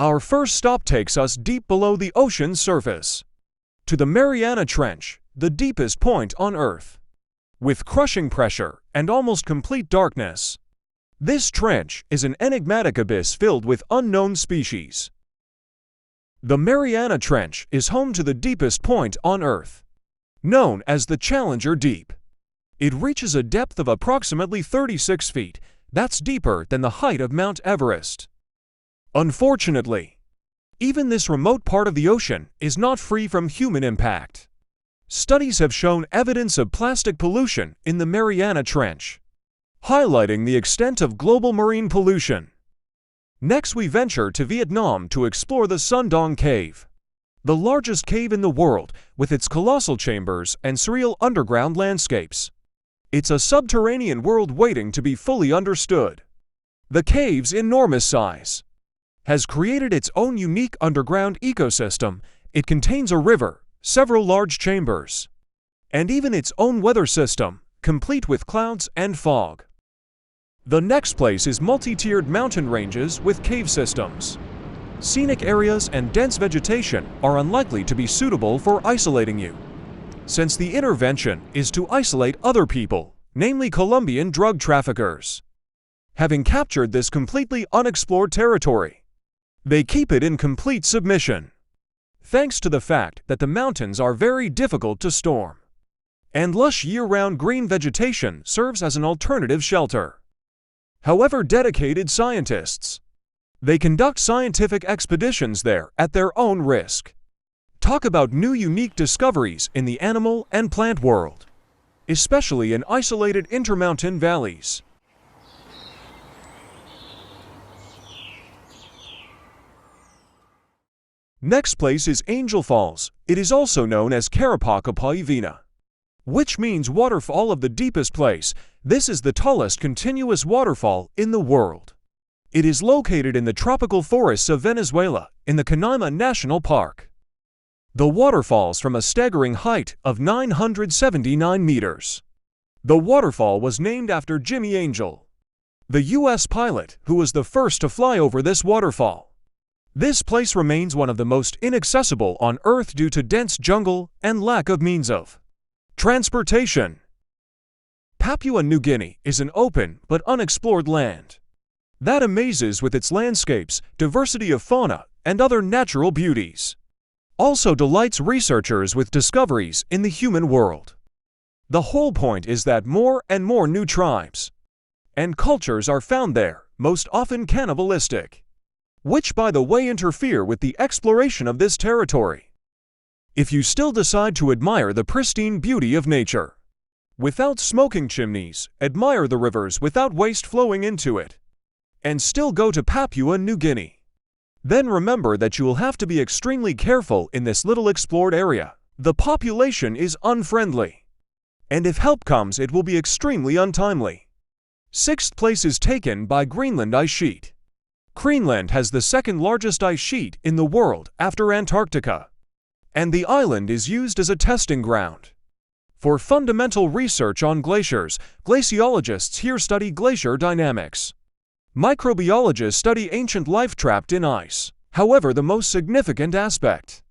Our first stop takes us deep below the ocean's surface, to the Mariana Trench, the deepest point on Earth. With crushing pressure and almost complete darkness, this trench is an enigmatic abyss filled with unknown species. The Mariana Trench is home to the deepest point on Earth, known as the Challenger Deep. It reaches a depth of approximately 36 feet, that's deeper than the height of Mount Everest. Unfortunately, even this remote part of the ocean is not free from human impact. Studies have shown evidence of plastic pollution in the Mariana Trench, highlighting the extent of global marine pollution. Next, we venture to Vietnam to explore the Doong Cave, the largest cave in the world with its colossal chambers and surreal underground landscapes. It's a subterranean world waiting to be fully understood. The cave's enormous size has created its own unique underground ecosystem. It contains a river, several large chambers, and even its own weather system, complete with clouds and fog. The next place is multi-tiered mountain ranges with cave systems. Scenic areas and dense vegetation are unlikely to be suitable for isolating you, since the intervention is to isolate other people, namely Colombian drug traffickers. Having captured this completely unexplored territory, they keep it in complete submission, thanks to the fact that the mountains are very difficult to storm, and lush year-round green vegetation serves as an alternative shelter. However, dedicated scientists, they conduct scientific expeditions there at their own risk. Talk about new unique discoveries in the animal and plant world, especially in isolated intermountain valleys. Next place is Angel Falls. It is also known as Karapakapaivina, which means waterfall of the deepest place. This is the tallest continuous waterfall in the world. It is located in the tropical forests of Venezuela, in the Canaima National Park. The water falls from a staggering height of 979 meters. The waterfall was named after Jimmy Angel, the U.S. pilot who was the first to fly over this waterfall. This place remains one of the most inaccessible on Earth due to dense jungle and lack of means of transportation. Papua New Guinea is an open but unexplored land that amazes with its landscapes, diversity of fauna, and other natural beauties. Also delights researchers with discoveries in the human world. The whole point is that more and more new tribes and cultures are found there, most often cannibalistic, which by the way interfere with the exploration of this territory. If you still decide to admire the pristine beauty of nature, without smoking chimneys, admire the rivers without waste flowing into it, and still go to Papua New Guinea, then remember that you will have to be extremely careful in this little explored area. The population is unfriendly, and if help comes it will be extremely untimely. Sixth place is taken by Greenland Ice Sheet. Greenland has the second largest ice sheet in the world after Antarctica, and the island is used as a testing ground for fundamental research on glaciers. Glaciologists here study glacier dynamics. Microbiologists study ancient life trapped in ice. However, the most significant aspect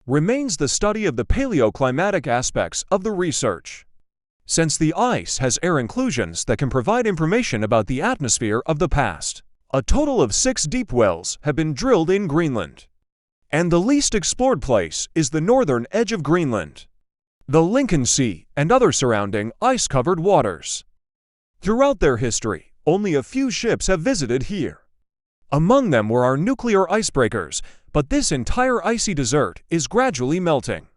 remains the study of the paleoclimatic aspects of the research, since the ice has air inclusions that can provide information about the atmosphere of the past. A total of 6 deep wells have been drilled in Greenland, and the least explored place is the northern edge of Greenland, the Lincoln Sea, and other surrounding ice-covered waters. Throughout their history, only a few ships have visited here. Among them were our nuclear icebreakers, but this entire icy desert is gradually melting,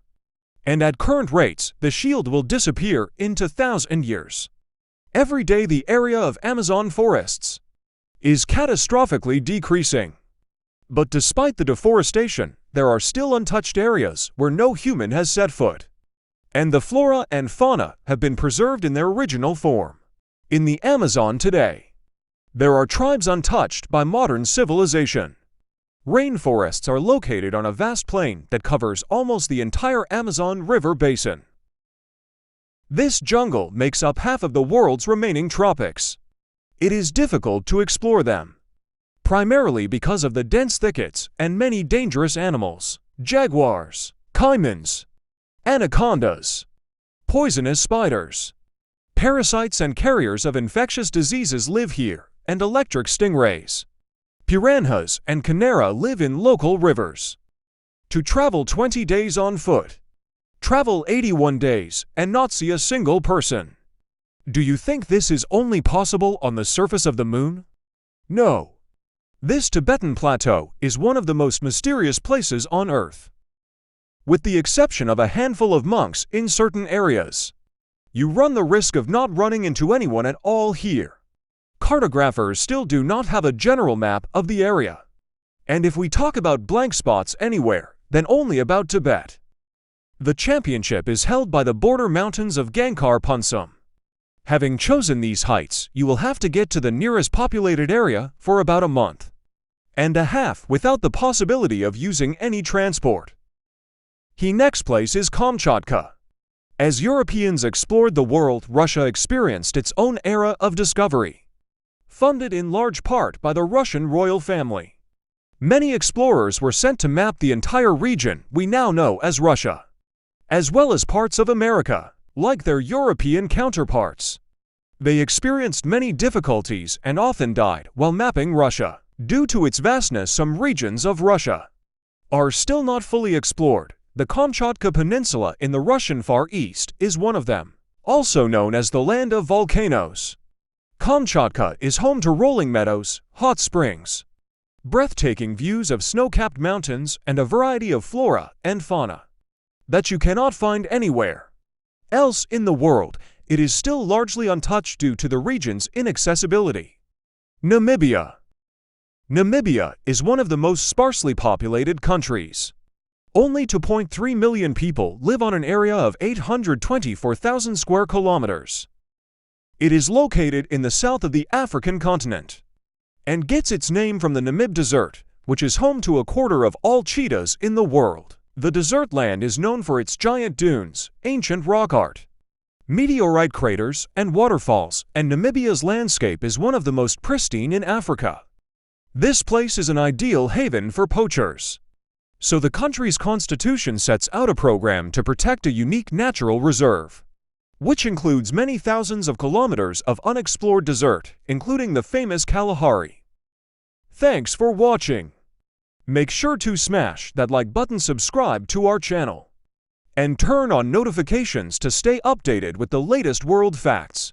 and at current rates, the shield will disappear into 1,000 years. Every day, the area of Amazon forests is catastrophically decreasing. But despite the deforestation, there are still untouched areas where no human has set foot, and the flora and fauna have been preserved in their original form. In the Amazon today, there are tribes untouched by modern civilization. Rainforests are located on a vast plain that covers almost the entire Amazon River basin. This jungle makes up half of the world's remaining tropics. It is difficult to explore them. primarily because of the dense thickets and many dangerous animals, jaguars, caimans, anacondas, poisonous spiders, parasites and carriers of infectious diseases live here, and electric stingrays, piranhas, and canara live in local rivers. To travel 20 days on foot, travel 81 days and not see a single person. Do you think this is only possible on the surface of the moon? No. This Tibetan Plateau is one of the most mysterious places on Earth. With the exception of a handful of monks in certain areas, you run the risk of not running into anyone at all here. Cartographers still do not have a general map of the area. And if we talk about blank spots anywhere, then only about Tibet. The championship is held by the border mountains of Gangkhar Punsum. Having chosen these heights, you will have to get to the nearest populated area for about a month and a half without the possibility of using any transport. The next place is Kamchatka. As Europeans explored the world, Russia experienced its own era of discovery, funded in large part by the Russian royal family. Many explorers were sent to map the entire region we now know as Russia, as well as parts of America, like their European counterparts. They experienced many difficulties and often died while mapping Russia. Due to its vastness, some regions of Russia are still not fully explored. The Kamchatka Peninsula in the Russian Far East is one of them, also known as the land of volcanoes. Kamchatka is home to rolling meadows, hot springs, breathtaking views of snow-capped mountains, and a variety of flora and fauna that you cannot find anywhere else in the world. It is still largely untouched due to the region's inaccessibility. Namibia. Namibia is one of the most sparsely populated countries. Only 2.3 million people live on an area of 824,000 square kilometers. It is located in the south of the African continent and gets its name from the Namib Desert, which is home to a quarter of all cheetahs in the world. The desert land is known for its giant dunes, ancient rock art, meteorite craters, and waterfalls, and Namibia's landscape is one of the most pristine in Africa. This place is an ideal haven for poachers. So the country's constitution sets out a program to protect a unique natural reserve, which includes many thousands of kilometers of unexplored desert, including the famous Kalahari. Thanks for watching. Make sure to smash that like button, subscribe to our channel, and turn on notifications to stay updated with the latest world facts.